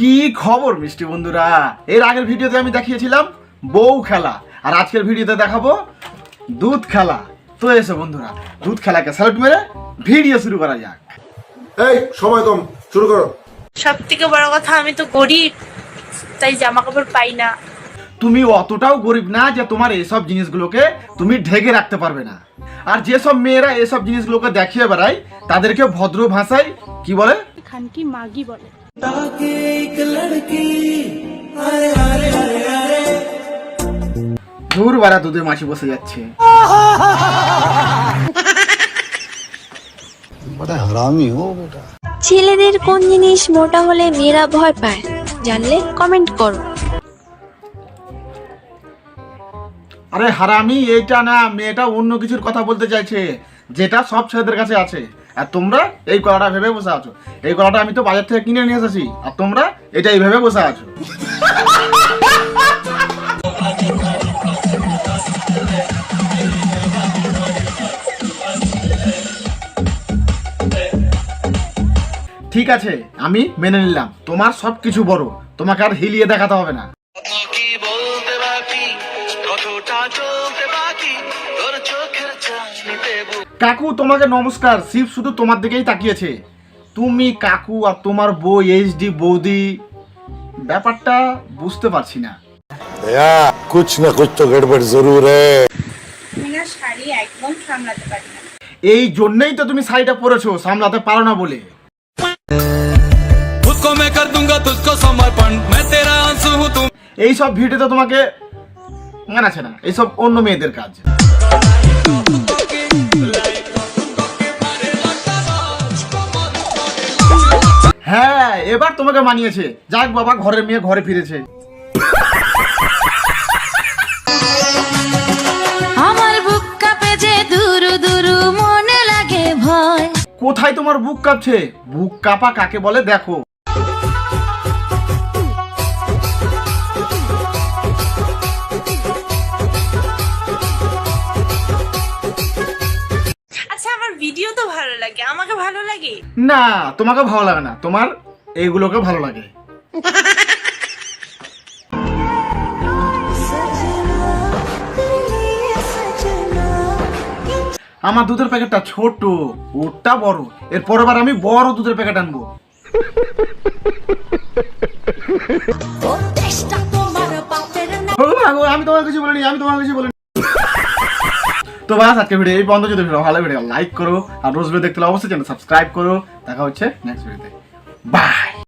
কি খবর মিষ্টি বন্ধুরা? এর আগের ভিডিওতে আমি দেখিয়েছিলাম বউ খেলা, আর আজকের ভিডিওতে দেখাবো দুধ খেলা। তো এসো বন্ধুরা, দুধ খেলাকে স্যালুট মেরে ভিডিও শুরু করা যাক। এই সময় কম, শুরু করো। সব থেকে বড় কথা, আমি তো গরিব, তাই জামা কাপড় পাই না। তুমি অতটাও গরিব না যে তোমার এসব জিনিসগুলোকে তুমি ঢেকে রাখতে পারবে না। আর যেসব মেয়েরা এসব জিনিসগুলোকে দেখিয়ে বেড়ায় তাদেরকে ভদ্র ভাষায় কি বলে? খানকি মাগি বলে। দূর বাড়া, দুধে মাছি বসে যাচ্ছে। ছেলেদের কোন জিনিস মোটা হলে মেয়েরা ভয় পায় জানলে কমেন্ট করো। আরে হারামি, এইটা না, মেয়েটা অন্য কিছুর কথা বলতে চাইছে, যেটা সব ছেলেদের কাছে আছে। আর তোমরা এই কলাটা ভেবে বসে আছো। এই কলাটা আমি তো বাজার থেকে কিনে নিয়ে এসেছি, আর তোমরা এটাই ভেবে বসে আছো। ঠিক আছে, আমি মেনে নিলাম তোমার সব কিছু বড়, তোমাকে আর হিলিয়ে দেখাতে হবে না। কাকু তোমাকে নমস্কার। শিব শুধু তোমার দিকেই তাকিয়েছে। তুমি কাকু আর তোমার বউ এইচডি বৌদি, ব্যাপারটা বুঝতে পারছি না। कुछ ना कुछ तो गड़बड़ जरूर है। আমি না শাড়ি একদম সামলাতে পারি না। এই জন্যই তো তুমি শাড়িটা পরেছো, সামলাতে পারো না বলে। उसको मैं कर दूंगा तुझको समर्पण, मैं तेरा आंसू हूँ तुम। এই সব ভিডিওতে তোমাকে মানাচ্ছে না, এইসব অন্য মেয়েদের কাজ। হ্যাঁ, এবার তোমাকে মানিয়েছে। যাক বাবা, ঘরের মেয়ে ঘরে ফিরেছে। আমার বুক কাঁপে যে দুরু দুরু মনে লাগে ভয়। কোথায় তোমার বুক কাঁপছে? বুক কাঁপা কাকে বলে দেখো। আচ্ছা, আমার ভিডিও তো ভালো লাগে, আমাকে ভালো লাগে। না, তোমাকে ভালো লাগে না, তোমার এইগুলোকে ভালো লাগে। আমার দুধের প্যাকেটটা ছোট, ওটা বড়। এর পরের বার আমি বড় দুধের প্যাকেট আনবো। আমি তোমার কিছু বলিনি, আমি তোমার কিছু বলিনি। তো বাস, আজকে ভিডিও এই বন্ধ। যদি ভালো ভিডিও লাইক করো, আর রোজ ভিডিও দেখতে হলে অবশ্যই চ্যানেল সাবস্ক্রাইব করো। দেখা হচ্ছে নেক্সট ভিডিওতে। বাই।